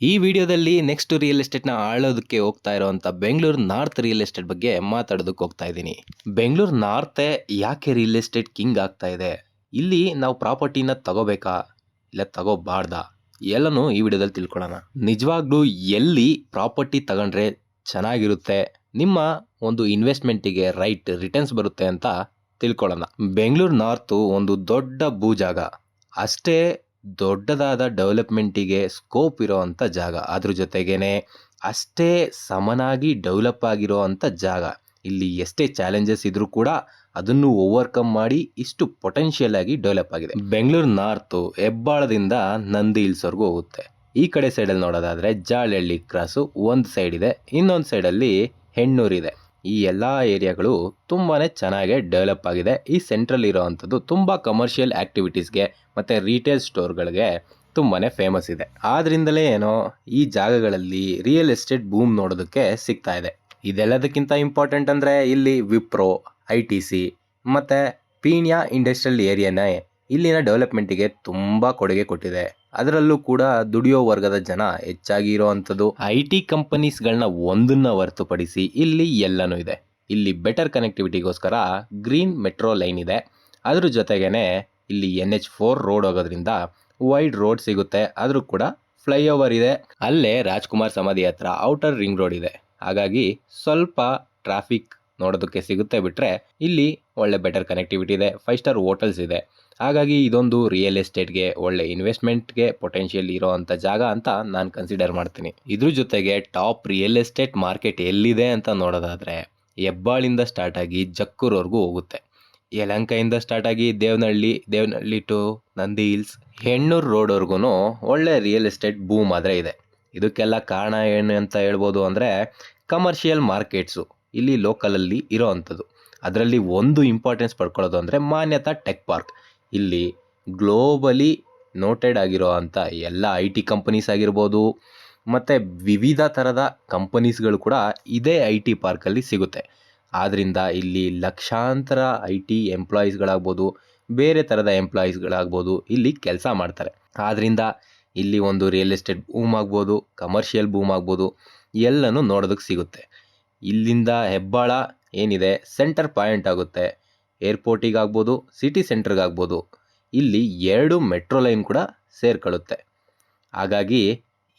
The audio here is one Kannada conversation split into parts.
ಈ ವಿಡಿಯೋದಲ್ಲಿ ನೆಕ್ಸ್ಟ್ ರಿಯಲ್ ಎಸ್ಟೇಟ್ನ ಆಳೋದಕ್ಕೆ ಹೋಗ್ತಾ ಇರುವಂಥ ಬೆಂಗಳೂರು ನಾರ್ತ್ ರಿಯಲ್ ಎಸ್ಟೇಟ್ ಬಗ್ಗೆ ಮಾತಾಡೋದಕ್ಕೆ ಹೋಗ್ತಾ ಇದ್ದೀನಿ. ಬೆಂಗಳೂರು ನಾರ್ತೆ ಯಾಕೆ ರಿಯಲ್ ಎಸ್ಟೇಟ್ ಕಿಂಗ್ ಆಗ್ತಾ ಇದೆ, ಇಲ್ಲಿ ನಾವು ಪ್ರಾಪರ್ಟಿನ ತಗೋಬೇಕಾ ಇಲ್ಲ ತಗೋಬಾರ್ದಾ ಎಲ್ಲನೂ ಈ ವಿಡಿಯೋದಲ್ಲಿ ತಿಳ್ಕೊಳ್ಳೋಣ. ನಿಜವಾಗ್ಲೂ ಎಲ್ಲಿ ಪ್ರಾಪರ್ಟಿ ತಗೊಂಡ್ರೆ ಚೆನ್ನಾಗಿರುತ್ತೆ, ನಿಮ್ಮ ಒಂದು ಇನ್ವೆಸ್ಟ್ಮೆಂಟಿಗೆ ರೈಟ್ ರಿಟರ್ನ್ಸ್ ಬರುತ್ತೆ ಅಂತ ತಿಳ್ಕೊಳ್ಳೋಣ. ಬೆಂಗಳೂರು ನಾರ್ತು ಒಂದು ದೊಡ್ಡ ಭೂಜಾಗ, ಅಷ್ಟೇ ದೊಡ್ಡದಾದ ಡೆವಲಪ್ಮೆಂಟಿಗೆ ಸ್ಕೋಪ್ ಇರೋವಂಥ ಜಾಗ, ಅದ್ರ ಜೊತೆಗೇನೆ ಅಷ್ಟೇ ಸಮನಾಗಿ ಡೆವಲಪ್ ಆಗಿರೋ ಅಂಥ ಜಾಗ. ಇಲ್ಲಿ ಎಷ್ಟೇ ಚಾಲೆಂಜಸ್ ಇದ್ರೂ ಕೂಡ ಅದನ್ನು ಓವರ್ಕಮ್ ಮಾಡಿ ಇಷ್ಟು ಪೊಟೆನ್ಷಿಯಲ್ ಆಗಿ ಡೆವಲಪ್ ಆಗಿದೆ. ಬೆಂಗಳೂರು ನಾರ್ತು ಹೆಬ್ಬಾಳದಿಂದ ನಂದಿ ಹಿಲ್ಸ್ವರೆಗೂ ಹೋಗುತ್ತೆ. ಈ ಕಡೆ ಸೈಡಲ್ಲಿ ನೋಡೋದಾದ್ರೆ ಜಾಳಹಳ್ಳಿ ಕ್ರಾಸು ಒಂದು ಸೈಡ್ ಇದೆ, ಇನ್ನೊಂದು ಸೈಡಲ್ಲಿ ಹೆಣ್ಣೂರು ಇದೆ. ಈ ಎಲ್ಲ ಏರಿಯಾಗಳು ತುಂಬಾನೇ ಚೆನ್ನಾಗಿ ಡೆವಲಪ್ ಆಗಿದೆ. ಈ ಸೆಂಟ್ರಲ್ ಇರೋವಂಥದ್ದು ತುಂಬ ಕಮರ್ಷಿಯಲ್ ಆಕ್ಟಿವಿಟೀಸ್ಗೆ ಮತ್ತು ರಿಟೇಲ್ ಸ್ಟೋರ್ಗಳಿಗೆ ತುಂಬಾನೇ ಫೇಮಸ್ ಇದೆ. ಆದ್ರಿಂದಲೇ ಏನೋ ಈ ಜಾಗಗಳಲ್ಲಿ ರಿಯಲ್ ಎಸ್ಟೇಟ್ ಬೂಮ್ ನೋಡೋದಕ್ಕೆ ಸಿಗ್ತಾ ಇದೆ. ಇದೆಲ್ಲದಕ್ಕಿಂತ ಇಂಪಾರ್ಟೆಂಟ್ ಅಂದರೆ ಇಲ್ಲಿ ವಿಪ್ರೋ, ITC ಮತ್ತು ಪೀಣ್ಯ ಇಂಡಸ್ಟ್ರಿಯಲ್ ಏರಿಯಾನೇ ಇಲ್ಲಿನ ಡೆವಲಪ್ಮೆಂಟಿಗೆ ತುಂಬ ಕೊಡುಗೆ ಕೊಟ್ಟಿದೆ. ಅದರಲ್ಲೂ ಕೂಡ ದುಡಿಯೋ ವರ್ಗದ ಜನ ಹೆಚ್ಚಾಗಿ ಇರೋವಂಥದ್ದು. IT ಕಂಪನೀಸ್ಗಳನ್ನ ಒಂದನ್ನ ಹೊರತುಪಡಿಸಿ ಇಲ್ಲಿ ಎಲ್ಲನೂ ಇದೆ. ಇಲ್ಲಿ ಬೆಟರ್ ಕನೆಕ್ಟಿವಿಟಿಗೋಸ್ಕರ ಗ್ರೀನ್ ಮೆಟ್ರೋ ಲೈನ್ ಇದೆ. ಅದ್ರ ಜೊತೆಗೇನೆ ಇಲ್ಲಿ NH4 ರೋಡ್ ಹೋಗೋದ್ರಿಂದ ವೈಡ್ ರೋಡ್ ಸಿಗುತ್ತೆ. ಆದರೂ ಕೂಡ ಫ್ಲೈಓವರ್ ಇದೆ. ಅಲ್ಲೇ ರಾಜ್ಕುಮಾರ್ ಸಮಾಧಿ ಹತ್ರ ಔಟರ್ ರಿಂಗ್ ರೋಡ್ ಇದೆ. ಹಾಗಾಗಿ ಸ್ವಲ್ಪ ಟ್ರಾಫಿಕ್ ನೋಡೋದಕ್ಕೆ ಸಿಗುತ್ತೆ. ಬಿಟ್ಟರೆ ಇಲ್ಲಿ ಒಳ್ಳೆ ಬೆಟರ್ ಕನೆಕ್ಟಿವಿಟಿ ಇದೆ, 5 ಸ್ಟಾರ್ ಹೋಟೆಲ್ಸ್ ಇದೆ. ಹಾಗಾಗಿ ಇದೊಂದು ರಿಯಲ್ ಎಸ್ಟೇಟ್ಗೆ ಒಳ್ಳೆ ಇನ್ವೆಸ್ಟ್ಮೆಂಟ್ಗೆ ಪೊಟೆನ್ಷಿಯಲ್ ಇರೋ ಅಂಥ ಜಾಗ ಅಂತ ನಾನು ಕನ್ಸಿಡರ್ ಮಾಡ್ತೀನಿ. ಇದ್ರ ಜೊತೆಗೆ ಟಾಪ್ ರಿಯಲ್ ಎಸ್ಟೇಟ್ ಮಾರ್ಕೆಟ್ ಎಲ್ಲಿದೆ ಅಂತ ನೋಡೋದಾದರೆ ಹೆಬ್ಬಾಳಿಂದ ಸ್ಟಾರ್ಟ್ ಆಗಿ ಜಕ್ಕೂರ್ವರೆಗೂ ಹೋಗುತ್ತೆ. ಯಲಹಂಕದಿಂದ ಸ್ಟಾರ್ಟ್ ಆಗಿ ದೇವನಹಳ್ಳಿ ಟು ನಂದಿ ಹಿಲ್ಸ್, ಹೆಣ್ಣೂರು ರೋಡ್ವರೆಗೂ ಒಳ್ಳೆ ರಿಯಲ್ ಎಸ್ಟೇಟ್ ಬೂಮ್ ಆದರೆ ಇದೆ. ಇದಕ್ಕೆಲ್ಲ ಕಾರಣ ಏನು ಅಂತ ಹೇಳ್ಬೋದು ಅಂದರೆ ಕಮರ್ಷಿಯಲ್ ಮಾರ್ಕೆಟ್ಸು ಇಲ್ಲಿ ಲೋಕಲಲ್ಲಿ ಇರೋ ಅಂಥದ್ದು. ಅದರಲ್ಲಿ ಒಂದು ಇಂಪಾರ್ಟೆನ್ಸ್ ಪಡ್ಕೊಳ್ಳೋದು ಅಂದರೆ ಮಾನ್ಯತಾ ಟೆಕ್ ಪಾರ್ಕ್. ಇಲ್ಲಿ ಗ್ಲೋಬಲಿ ನೋಟೆಡ್ ಆಗಿರೋ ಅಂಥ ಎಲ್ಲ IT ಕಂಪನೀಸ್ ಆಗಿರ್ಬೋದು ಮತ್ತು ವಿವಿಧ ಥರದ ಕಂಪನೀಸ್ಗಳು ಕೂಡ ಇದೇ IT ಪಾರ್ಕಲ್ಲಿ ಸಿಗುತ್ತೆ. ಆದ್ದರಿಂದ ಇಲ್ಲಿ ಲಕ್ಷಾಂತರ IT ಎಂಪ್ಲಾಯೀಸ್ಗಳಾಗ್ಬೋದು, ಬೇರೆ ಥರದ ಎಂಪ್ಲಾಯೀಸ್ಗಳಾಗ್ಬೋದು ಇಲ್ಲಿ ಕೆಲಸ ಮಾಡ್ತಾರೆ. ಆದ್ದರಿಂದ ಇಲ್ಲಿ ಒಂದು ರಿಯಲ್ ಎಸ್ಟೇಟ್ ಬೂಮ್ ಆಗ್ಬೋದು, ಕಮರ್ಷಿಯಲ್ ಬೂಮ್ ಆಗ್ಬೋದು, ಎಲ್ಲನೂ ನೋಡೋದಕ್ಕೆ ಸಿಗುತ್ತೆ. ಇಲ್ಲಿಂದ ಹೆಬ್ಬಾಳ ಏನಿದೆ ಸೆಂಟರ್ ಪಾಯಿಂಟ್ ಆಗುತ್ತೆ. ಏರ್ಪೋರ್ಟಿಗಾಗ್ಬೋದು, ಸಿಟಿ ಸೆಂಟ್ರಿಗಾಗ್ಬೋದು, ಇಲ್ಲಿ 2 ಮೆಟ್ರೋ ಲೈನ್ ಕೂಡ ಸೇರ್ಕೊಳ್ಳುತ್ತೆ. ಹಾಗಾಗಿ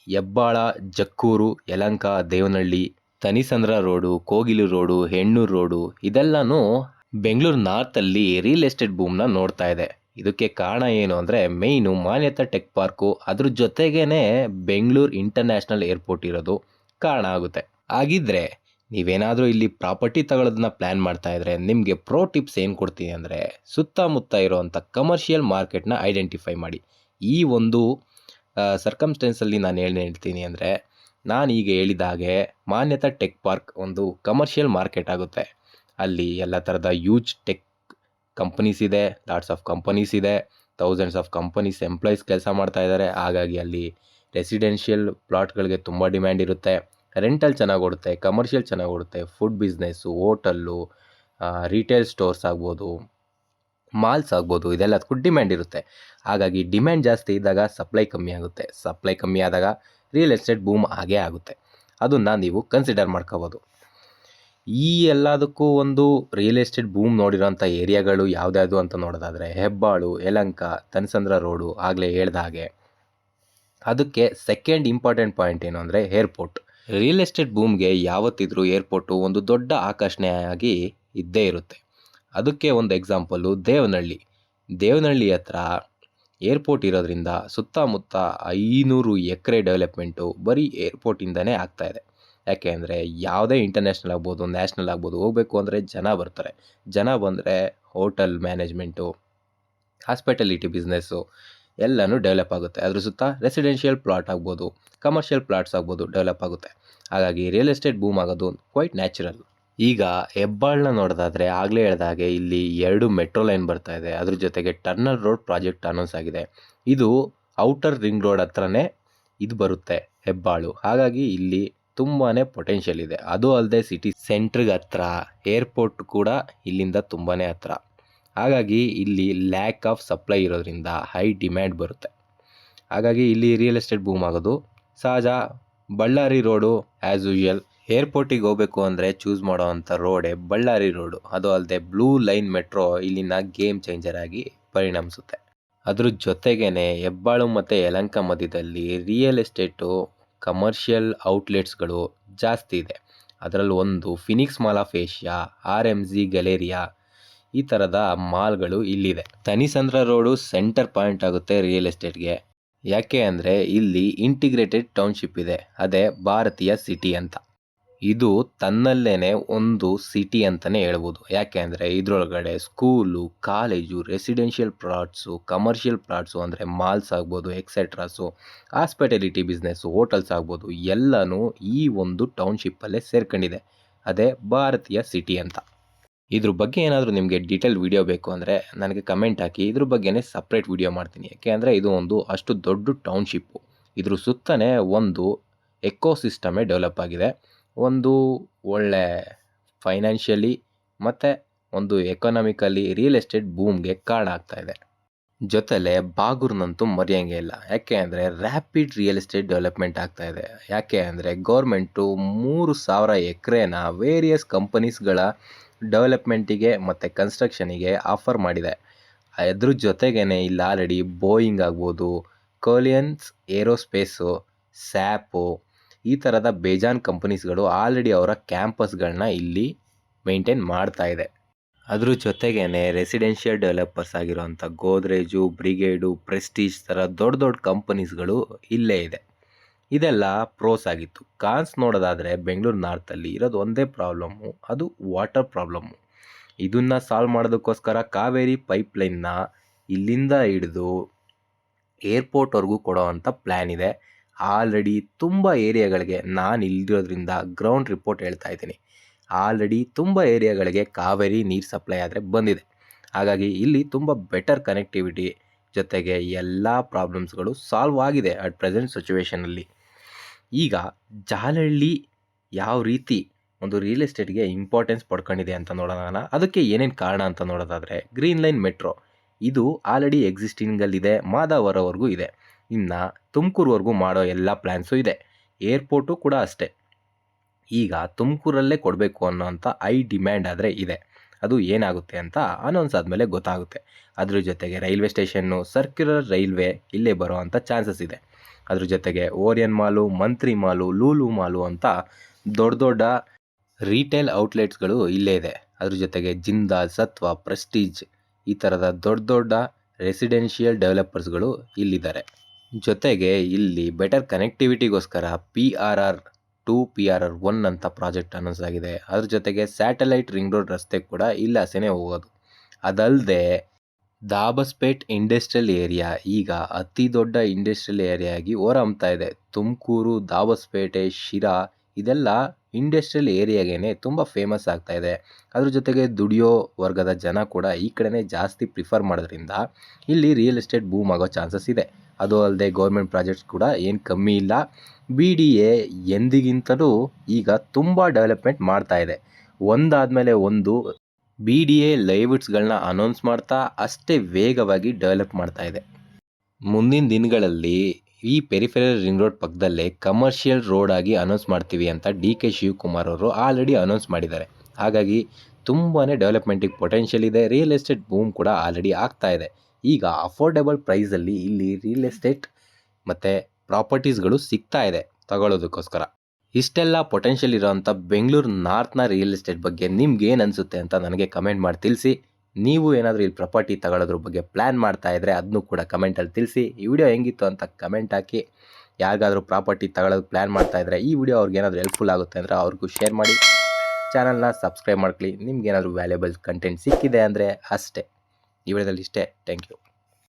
Hebbal, Jakkur, Yelahanka, Devanahalli, Thanisandra road, Kogilu road, Hennur road ಇದೆಲ್ಲನೂ ಬೆಂಗಳೂರು ನಾರ್ತಲ್ಲಿ ರಿಯಲ್ ಎಸ್ಟೇಟ್ ಬೂಮ್ನ ನೋಡ್ತಾ ಇದೆ. ಇದಕ್ಕೆ ಕಾರಣ ಏನು ಅಂದರೆ ಮೇಯ್ನು ಮಾನ್ಯತಾ ಟೆಕ್ ಪಾರ್ಕು, ಅದ್ರ ಜೊತೆಗೇ ಬೆಂಗಳೂರು ಇಂಟರ್ನ್ಯಾಷನಲ್ ಏರ್ಪೋರ್ಟ್ ಇರೋದು ಕಾರಣ ಆಗುತ್ತೆ. ಹಾಗಿದ್ರೆ ನೀವೇನಾದರೂ ಇಲ್ಲಿ ಪ್ರಾಪರ್ಟಿ ತಗೊಳ್ಳೋದನ್ನ ಪ್ಲ್ಯಾನ್ ಮಾಡ್ತಾ ಇದ್ರೆ ನಿಮಗೆ ಪ್ರೋ ಟಿಪ್ಸ್ ಏನು ಕೊಡ್ತೀನಿ ಅಂದರೆ ಸುತ್ತಮುತ್ತ ಇರೋವಂಥ ಕಮರ್ಷಿಯಲ್ ಮಾರ್ಕೆಟ್ನ ಐಡೆಂಟಿಫೈ ಮಾಡಿ. ಈ ಒಂದು ಸರ್ಕಮ್ಸ್ಟೆನ್ಸಲ್ಲಿ ನಾನು ಹೇಳ್ತೀನಿ ಅಂದರೆ ನಾನು ಈಗ ಹೇಳಿದ ಹಾಗೆ ಮಾನ್ಯತಾ ಟೆಕ್ ಪಾರ್ಕ್ ಒಂದು ಕಮರ್ಷಿಯಲ್ ಮಾರ್ಕೆಟ್ ಆಗುತ್ತೆ. ಅಲ್ಲಿ ಎಲ್ಲ ಥರದ ಯೂಜ್ ಟೆಕ್ ಕಂಪನೀಸ್ ಇದೆ, ಲಾಟ್ಸ್ ಆಫ್ ಕಂಪನೀಸ್ ಇದೆ, ಥೌಸಂಡ್ಸ್ ಆಫ್ ಕಂಪನೀಸ್ ಎಂಪ್ಲಾಯೀಸ್ ಕೆಲಸ ಮಾಡ್ತಾ ಇದ್ದಾರೆ. ಹಾಗಾಗಿ ಅಲ್ಲಿ ರೆಸಿಡೆನ್ಷಿಯಲ್ ಪ್ಲಾಟ್ಗಳಿಗೆ ತುಂಬ ಡಿಮ್ಯಾಂಡ್ ಇರುತ್ತೆ. ರೆಂಟಲ್ ಚೆನ್ನಾಗಿ ಓಡುತ್ತೆ, ಕಮರ್ಷಿಯಲ್ ಚೆನ್ನಾಗಿ ಓಡುತ್ತೆ, food business, hotel, retail stores ಆಗ್ಬೋದು, ಮಾಲ್ಸ್ ಆಗ್ಬೋದು, ಇದೆಲ್ಲದಕ್ಕೂ ಡಿಮ್ಯಾಂಡ್ ಇರುತ್ತೆ. ಹಾಗಾಗಿ ಡಿಮ್ಯಾಂಡ್ ಜಾಸ್ತಿ ಇದ್ದಾಗ ಸಪ್ಲೈ ಕಮ್ಮಿ ಆಗುತ್ತೆ. ಸಪ್ಲೈ ಕಮ್ಮಿ ಆದಾಗ ರಿಯಲ್ ಎಸ್ಟೇಟ್ ಬೂಮ್ ಆಗೇ ಆಗುತ್ತೆ. ಅದನ್ನು ನೀವು ಕನ್ಸಿಡರ್ ಮಾಡ್ಕೋಬೋದು. ಈ ಎಲ್ಲದಕ್ಕೂ ಒಂದು ರಿಯಲ್ ಎಸ್ಟೇಟ್ ಬೂಮ್ ನೋಡಿರೋಂಥ ಏರಿಯಾಗಳು ಯಾವುದ್ಯಾವುದು ಅಂತ ನೋಡೋದಾದರೆ ಹೆಬ್ಬಾಳು, ಯಲಹಂಕ, ತನಿಸಂದ್ರ ರೋಡು ಆಗಲೇ ಹೇಳ್ದ ಹಾಗೆ. ಅದಕ್ಕೆ ಸೆಕೆಂಡ್ ಇಂಪಾರ್ಟೆಂಟ್ ಪಾಯಿಂಟ್ ಏನು ಅಂದರೆ ಏರ್ಪೋರ್ಟ್. ರಿಯಲ್ ಎಸ್ಟೇಟ್ ಬೂಮ್ಗೆ ಯಾವತ್ತಿದ್ರೂ ಏರ್ಪೋರ್ಟು ಒಂದು ದೊಡ್ಡ ಆಕರ್ಷಣೆಯಾಗಿ ಇದ್ದೇ ಇರುತ್ತೆ. ಅದಕ್ಕೆ ಒಂದು ಎಕ್ಸಾಂಪಲ್ಲು ದೇವನಹಳ್ಳಿ ಹತ್ರ ಏರ್ಪೋರ್ಟ್ ಇರೋದ್ರಿಂದ ಸುತ್ತಮುತ್ತ 500 ಎಕರೆ ಡೆವಲಪ್ಮೆಂಟು ಬರೀ ಏರ್ಪೋರ್ಟಿಂದನೇ ಆಗ್ತಾಯಿದೆ. ಯಾಕೆ ಅಂದರೆ ಯಾವುದೇ ಇಂಟರ್ನ್ಯಾಷನಲ್ ಆಗ್ಬೋದು, ನ್ಯಾಷನಲ್ ಆಗ್ಬೋದು ಹೋಗಬೇಕು ಅಂದರೆ ಜನ ಬರ್ತಾರೆ. ಜನ ಬಂದರೆ ಹೋಟೆಲ್ ಮ್ಯಾನೇಜ್ಮೆಂಟು, ಹಾಸ್ಪಿಟಾಲಿಟಿ ಬಿಸ್ನೆಸ್ಸು ಎಲ್ಲನೂ ಡೆವಲಪ್ ಆಗುತ್ತೆ. ಅದ್ರ ಸುತ್ತ ರೆಸಿಡೆನ್ಷಿಯಲ್ ಪ್ಲಾಟ್ ಆಗ್ಬೋದು, ಕಮರ್ಷಿಯಲ್ ಪ್ಲಾಟ್ಸ್ ಆಗ್ಬೋದು ಡೆವಲಪ್ ಆಗುತ್ತೆ. ಹಾಗಾಗಿ ರಿಯಲ್ ಎಸ್ಟೇಟ್ ಬೂಮ್ ಆಗೋದು ಕ್ವೈಟ್ ನ್ಯಾಚುರಲ್. ಈಗ ಹೆಬ್ಬಾಳನ್ನ ನೋಡೋದಾದರೆ ಆಗಲೇ ಹೇಳಿದ ಹಾಗೆ ಇಲ್ಲಿ 2 ಮೆಟ್ರೋ ಲೈನ್ ಬರ್ತಾ ಇದೆ. ಅದ್ರ ಜೊತೆಗೆ ಟರ್ನಲ್ ರೋಡ್ ಪ್ರಾಜೆಕ್ಟ್ ಅನೌನ್ಸ್ ಆಗಿದೆ. ಇದು ಔಟರ್ ರಿಂಗ್ ರೋಡ್ ಹತ್ರನೇ ಇದು ಬರುತ್ತೆ ಹೆಬ್ಬಾಳು. ಹಾಗಾಗಿ ಇಲ್ಲಿ ತುಂಬಾ ಪೊಟೆನ್ಷಿಯಲ್ ಇದೆ. ಅದು ಅಲ್ಲದೆ ಸಿಟಿ ಸೆಂಟ್ರಿಗೆ ಹತ್ರ, ಏರ್ಪೋರ್ಟ್ ಕೂಡ ಇಲ್ಲಿಂದ ತುಂಬಾ ಹತ್ರ. ಹಾಗಾಗಿ ಇಲ್ಲಿ ಲ್ಯಾಕ್ ಆಫ್ ಸಪ್ಲೈ ಇರೋದ್ರಿಂದ ಹೈ ಡಿಮ್ಯಾಂಡ್ ಬರುತ್ತೆ. ಹಾಗಾಗಿ ಇಲ್ಲಿ ರಿಯಲ್ ಎಸ್ಟೇಟ್ ಬೂಮ್ ಆಗೋದು ಸಹಜ ಬಳ್ಳಾರಿ ರೋಡು ಆ್ಯಸ್ ಯೂಶುವಲ್ ಏರ್ಪೋರ್ಟಿಗೆ ಹೋಗಬೇಕು ಅಂದರೆ ಚೂಸ್ ಮಾಡೋ ಅಂಥ ರೋಡೇ ಬಳ್ಳಾರಿ ರೋಡು. ಅದು ಅಲ್ಲದೆ ಬ್ಲೂ ಲೈನ್ ಮೆಟ್ರೋ ಇಲ್ಲಿನ ಗೇಮ್ ಚೇಂಜರ್ ಆಗಿ ಪರಿಣಮಿಸುತ್ತೆ. ಅದ್ರ ಜೊತೆಗೇನೆ ಹೆಬ್ಬಾಳು ಮತ್ತು ಯಲಹಂಕ ಮಧ್ಯದಲ್ಲಿ ರಿಯಲ್ ಎಸ್ಟೇಟು ಕಮರ್ಷಿಯಲ್ ಔಟ್ಲೆಟ್ಸ್ಗಳು ಜಾಸ್ತಿ ಇದೆ. ಅದರಲ್ಲಿ ಒಂದು Phoenix mall of Asia, RMZ Galleria ಈ ಥರದ ಮಾಲ್ಗಳು ಇಲ್ಲಿದೆ. ತನಿಸಂದ್ರ ರೋಡು ಸೆಂಟರ್ ಪಾಯಿಂಟ್ ಆಗುತ್ತೆ ರಿಯಲ್ ಎಸ್ಟೇಟ್ಗೆ. ಯಾಕೆ ಅಂದರೆ ಇಲ್ಲಿ ಇಂಟಿಗ್ರೇಟೆಡ್ ಟೌನ್ಶಿಪ್ ಇದೆ, ಅದೇ ಭಾರತೀಯ ಸಿಟಿ ಅಂತ. ಇದು ತನ್ನಲ್ಲೇನೆ ಒಂದು ಸಿಟಿ ಅಂತಲೇ ಹೇಳ್ಬೋದು. ಯಾಕೆ ಅಂದರೆ ಇದರೊಳಗಡೆ ಸ್ಕೂಲು, ಕಾಲೇಜು, ರೆಸಿಡೆನ್ಷಿಯಲ್ ಪ್ಲಾಟ್ಸು, ಕಮರ್ಷಿಯಲ್ ಪ್ಲಾಟ್ಸು ಅಂದರೆ ಮಾಲ್ಸ್ ಆಗ್ಬೋದು, ಎಕ್ಸೆಟ್ರಾಸು, ಹಾಸ್ಪಿಟಾಲಿಟಿ ಬಿಸ್ನೆಸ್ಸು, ಹೋಟೆಲ್ಸ್ ಆಗ್ಬೋದು, ಎಲ್ಲನೂ ಈ ಒಂದು ಟೌನ್ಶಿಪ್ಪಲ್ಲೇ ಸೇರ್ಕೊಂಡಿದೆ. ಅದೇ ಭಾರತೀಯ ಸಿಟಿ ಅಂತ. ಇದ್ರ ಬಗ್ಗೆ ಏನಾದರೂ ನಿಮಗೆ ಡೀಟೇಲ್ ವಿಡಿಯೋ ಬೇಕು ಅಂದರೆ ನನಗೆ ಕಮೆಂಟ್ ಹಾಕಿ, ಇದ್ರ ಬಗ್ಗೆನೇ ಸಪ್ರೇಟ್ ವಿಡಿಯೋ ಮಾಡ್ತೀನಿ. ಯಾಕೆ ಅಂದರೆ ಇದು ಒಂದು ಅಷ್ಟು ದೊಡ್ಡ ಟೌನ್ಶಿಪ್ಪು. ಇದ್ರ ಸುತ್ತನೇ ಒಂದು ಎಕೋಸಿಸ್ಟಮೇ ಡೆವಲಪ್ ಆಗಿದೆ. ಒಂದು ಒಳ್ಳೆ ಫೈನಾನ್ಷಿಯಲಿ ಮತ್ತು ಒಂದು ಎಕನಾಮಿಕಲಿ ರಿಯಲ್ ಎಸ್ಟೇಟ್ ಬೂಮ್ಗೆ ಕಾರಣ ಆಗ್ತಾ ಇದೆ. ಜೊತೆಲೆ ಬಾಗೂರ್ನಂತೂ ಮರೆಯೋಂಗೆ ಇಲ್ಲ. ಯಾಕೆ ಅಂದರೆ ರ್ಯಾಪಿಡ್ ರಿಯಲ್ ಎಸ್ಟೇಟ್ ಡೆವಲಪ್ಮೆಂಟ್ ಆಗ್ತಾ ಇದೆ. ಯಾಕೆ ಅಂದರೆ ಗೌರ್ಮೆಂಟು 3,000 ಎಕರೆನ ವೇರಿಯಸ್ ಕಂಪನೀಸ್ಗಳ ಡೆವಲಪ್ಮೆಂಟಿಗೆ ಮತ್ತು ಕನ್ಸ್ಟ್ರಕ್ಷನಿಗೆ ಆಫರ್ ಮಾಡಿದೆ. ಅದ್ರ ಜೊತೆಗೇ ಇಲ್ಲಿ ಆಲ್ರೆಡಿ ಬೋಯಿಂಗ್ ಆಗ್ಬೋದು, ಕೊಲಿಯನ್ಸ್ ಏರೋಸ್ಪೇಸು, ಸ್ಯಾಪು ಈ ಥರದ ಬೇಜಾನ್ ಕಂಪನೀಸ್ಗಳು ಆಲ್ರೆಡಿ ಅವರ ಕ್ಯಾಂಪಸ್ಗಳನ್ನ ಇಲ್ಲಿ ಮೇಂಟೈನ್ ಮಾಡ್ತಾ ಇದೆ. ಅದ್ರ ಜೊತೆಗೇ ರೆಸಿಡೆನ್ಷಿಯಲ್ ಡೆವಲಪರ್ಸ್ ಆಗಿರೋಂಥ ಗೋದ್ರೇಜು, ಬ್ರಿಗೇಡು, ಪ್ರೆಸ್ಟೀಜ್ ಥರ ದೊಡ್ಡ ದೊಡ್ಡ ಕಂಪನೀಸ್ಗಳು ಇಲ್ಲೇ ಇದೆ. ಇದೆಲ್ಲ ಪ್ರೋಸ್ ಆಗಿತ್ತು. ಕಾನ್ಸ್ ನೋಡೋದಾದರೆ ಬೆಂಗಳೂರು ನಾರ್ತಲ್ಲಿ ಇರೋದು ಒಂದೇ ಪ್ರಾಬ್ಲಮ್ಮು, ಅದು ವಾಟರ್ ಪ್ರಾಬ್ಲಮ್ಮು. ಇದನ್ನು ಸಾಲ್ವ್ ಮಾಡೋದಕ್ಕೋಸ್ಕರ ಕಾವೇರಿ ಪೈಪ್ಲೈನ್ನ ಇಲ್ಲಿಂದ ಹಿಡಿದು ಏರ್ಪೋರ್ಟ್ವರೆಗೂ ಕೊಡೋ ಅಂಥ ಪ್ಲ್ಯಾನ್ ಇದೆ. ಆಲ್ರೆಡಿ ತುಂಬ ಏರಿಯಾಗಳಿಗೆ ನಾನು ಇಲ್ಲಿರೋದ್ರಿಂದ ಗ್ರೌಂಡ್ ರಿಪೋರ್ಟ್ ಹೇಳ್ತಾ ಇದ್ದೀನಿ. ಆಲ್ರೆಡಿ ತುಂಬ ಏರಿಯಾಗಳಿಗೆ ಕಾವೇರಿ ನೀರು ಸಪ್ಲೈ ಆದರೆ ಬಂದಿದೆ. ಹಾಗಾಗಿ ಇಲ್ಲಿ ತುಂಬ ಬೆಟರ್ ಕನೆಕ್ಟಿವಿಟಿ ಜೊತೆಗೆ ಎಲ್ಲ ಪ್ರಾಬ್ಲಮ್ಸ್ಗಳು ಸಾಲ್ವ್ ಆಗಿದೆ ಅಟ್ ಪ್ರೆಸೆಂಟ್ ಸಿಚುವೇಷನಲ್ಲಿ. ಈಗ ಜಾಲಹಳ್ಳಿ ಯಾವ ರೀತಿ ಒಂದು ರಿಯಲ್ ಎಸ್ಟೇಟ್ಗೆ ಇಂಪಾರ್ಟೆನ್ಸ್ ಪಡ್ಕೊಂಡಿದೆ ಅಂತ ನೋಡೋಣ. ಅದಕ್ಕೆ ಏನೇನು ಕಾರಣ ಅಂತ ನೋಡೋದಾದರೆ ಗ್ರೀನ್ ಲೈನ್ ಮೆಟ್ರೋ ಇದು ಆಲ್ರೆಡಿ ಎಕ್ಸಿಸ್ಟಿಂಗಲ್ಲಿದೆ, ಮಾದಾವರವರೆಗೂ ಇದೆ. ಇನ್ನು ತುಮಕೂರುವರೆಗೂ ಮಾಡೋ ಎಲ್ಲ ಪ್ಲ್ಯಾನ್ಸು ಇದೆ. ಏರ್ಪೋರ್ಟು ಕೂಡ ಅಷ್ಟೇ. ಈಗ ತುಮಕೂರಲ್ಲೇ ಕೊಡಬೇಕು ಅನ್ನೋಂಥ ಡಿಮ್ಯಾಂಡ್ ಆದರೆ ಇದೆ. ಅದು ಏನಾಗುತ್ತೆ ಅಂತ ಅನೌನ್ಸ್ ಆದಮೇಲೆ ಗೊತ್ತಾಗುತ್ತೆ. ಅದ್ರ ಜೊತೆಗೆ ರೈಲ್ವೆ ಸ್ಟೇಷನ್ನು, ಸರ್ಕ್ಯುಲರ್ ರೈಲ್ವೆ ಇಲ್ಲೇ ಬರೋ ಅಂಥ ಚಾನ್ಸಸ್ ಇದೆ. ಅದ್ರ ಜೊತೆಗೆ ಓರಿಯನ್ ಮಾಲು, ಮಂತ್ರಿ ಮಾಲು, ಲೂಲು ಮಾಲು ಅಂತ ದೊಡ್ಡ ದೊಡ್ಡ ರೀಟೇಲ್ ಔಟ್ಲೆಟ್ಸ್ಗಳು ಇಲ್ಲೇ ಇದೆ. ಅದ್ರ ಜೊತೆಗೆ ಜಿಂದಾಲ್, ಸತ್ವ, ಪ್ರೆಸ್ಟೀಜ್ ಈ ಥರದ ದೊಡ್ಡ ದೊಡ್ಡ ರೆಸಿಡೆನ್ಷಿಯಲ್ ಡೆವಲಪರ್ಸ್ಗಳು ಇಲ್ಲಿದ್ದಾರೆ. ಜೊತೆಗೆ ಇಲ್ಲಿ ಬೆಟರ್ ಕನೆಕ್ಟಿವಿಟಿಗೋಸ್ಕರ PRR2, PRR1 ಅಂತ ಪ್ರಾಜೆಕ್ಟ್ ಅನೌನ್ಸ್ ಆಗಿದೆ. ಅದ್ರ ಜೊತೆಗೆ ಸ್ಯಾಟಲೈಟ್ ರಿಂಗ್ ರೋಡ್ ರಸ್ತೆ ಕೂಡ ಇಲ್ಲಾಸೆನೇ ಹೋಗೋದು. ಅದಲ್ಲದೆ ದಾಬಸ್ಪೇಟ್ ಇಂಡಸ್ಟ್ರಿಯಲ್ ಏರಿಯಾ ಈಗ ಅತಿ ದೊಡ್ಡ ಇಂಡಸ್ಟ್ರಿಯಲ್ ಏರಿಯಾ ಆಗಿ ಹೊರಹೊಮ್ತಾ ಇದೆ. ತುಮಕೂರು, ದಾಬಸ್ಪೇಟೆ, ಶಿರಾ ಇದೆಲ್ಲ ಇಂಡಸ್ಟ್ರಿಯಲ್ ಏರಿಯಾಗೇನೆ ತುಂಬ ಫೇಮಸ್ ಆಗ್ತಾ ಇದೆ. ಅದ್ರ ಜೊತೆಗೆ ದುಡಿಯೋ ವರ್ಗದ ಜನ ಕೂಡ ಈ ಕಡೆನೇ ಜಾಸ್ತಿ ಪ್ರಿಫರ್ ಮಾಡೋದ್ರಿಂದ ಇಲ್ಲಿ ರಿಯಲ್ ಎಸ್ಟೇಟ್ ಬೂಮ್ ಆಗೋ ಚಾನ್ಸಸ್ ಇದೆ. ಅದು ಅಲ್ಲದೆ ಗೌರ್ಮೆಂಟ್ ಪ್ರಾಜೆಕ್ಟ್ಸ್ ಕೂಡ ಏನು ಕಮ್ಮಿ ಇಲ್ಲ. BDA ಎಂದಿಗಿಂತಲೂ ಈಗ ತುಂಬ ಡೆವಲಪ್ಮೆಂಟ್ ಮಾಡ್ತಾ ಇದೆ. ಒಂದಾದಮೇಲೆ ಒಂದು BDA ಲೈವ್ವುಡ್ಸ್ಗಳನ್ನ ಅನೌನ್ಸ್ ಮಾಡ್ತಾ ಅಷ್ಟೇ ವೇಗವಾಗಿ ಡೆವಲಪ್ ಮಾಡ್ತಾ ಇದೆ. ಮುಂದಿನ ದಿನಗಳಲ್ಲಿ ಈ ಪೆರಿಫೆರಲ್ ರಿಂಗ್ ರೋಡ್ ಪಕ್ಕದಲ್ಲೇ ಕಮರ್ಷಿಯಲ್ ರೋಡ್ ಆಗಿ ಅನೌನ್ಸ್ ಮಾಡ್ತೀವಿ ಅಂತ DK ಶಿವಕುಮಾರ್ ಅವರು ಆಲ್ರೆಡಿ ಅನೌನ್ಸ್ ಮಾಡಿದ್ದಾರೆ. ಹಾಗಾಗಿ ತುಂಬಾ ಡೆವಲಪ್ಮೆಂಟಿಗೆ ಪೊಟೆನ್ಷಿಯಲ್ ಇದೆ. ರಿಯಲ್ ಎಸ್ಟೇಟ್ ಬೂಮ್ ಕೂಡ ಆಲ್ರೆಡಿ ಆಗ್ತಾ ಇದೆ. ಈಗ ಅಫೋರ್ಡೆಬಲ್ ಪ್ರೈಸಲ್ಲಿ ಇಲ್ಲಿ ರಿಯಲ್ ಎಸ್ಟೇಟ್ ಮತ್ತು ಪ್ರಾಪರ್ಟೀಸ್ಗಳು ಸಿಗ್ತಾ ಇದೆ ತಗೊಳ್ಳೋದಕ್ಕೋಸ್ಕರ. ಇಷ್ಟೆಲ್ಲ ಪೊಟೆನ್ಷಿಯಲ್ ಇರೋವಂಥ ಬೆಂಗಳೂರು ನಾರ್ತ್ನ ರಿಯಲ್ ಎಸ್ಟೇಟ್ ಬಗ್ಗೆ ನಿಮ್ಗೆ ಏನು ಅನಿಸುತ್ತೆ ಅಂತ ನನಗೆ ಕಮೆಂಟ್ ಮಾಡಿ ತಿಳಿಸಿ. ನೀವು ಏನಾದರೂ ಇಲ್ಲಿ ಪ್ರಾಪರ್ಟಿ ತಗೊಳ್ಳೋದ್ರ ಬಗ್ಗೆ ಪ್ಲ್ಯಾನ್ ಮಾಡ್ತಾ ಇದ್ದರೆ ಅದನ್ನು ಕೂಡ ಕಮೆಂಟಲ್ಲಿ ತಿಳಿಸಿ. ಈ ವಿಡಿಯೋ ಹೆಂಗಿತ್ತು ಅಂತ ಕಮೆಂಟ್ ಹಾಕಿ. ಯಾರಿಗಾದರೂ ಪ್ರಾಪರ್ಟಿ ತಗೊಳ್ಳೋದು ಪ್ಲ್ಯಾನ್ ಮಾಡ್ತಾ ಇದ್ದರೆ ಈ ವಿಡಿಯೋ ಅವ್ರಿಗೆ ಏನಾದರೂ ಹೆಲ್ಪ್ಫುಲ್ ಆಗುತ್ತೆ ಅಂದರೆ ಅವ್ರಿಗೂ ಶೇರ್ ಮಾಡಿ. ಚಾನಲ್ನ ಸಬ್ಸ್ಕ್ರೈಬ್ ಮಾಡ್ಕೊಳ್ಳಿ. ನಿಮ್ಗೆ ಏನಾದರೂ ವ್ಯಾಲ್ಯೂಬಲ್ ಕಂಟೆಂಟ್ ಸಿಕ್ಕಿದೆ ಅಂದರೆ ಅಷ್ಟೇ. ಈ ವಿಡಿಯೋದಲ್ಲಿ ಇಷ್ಟೇ. Thank you.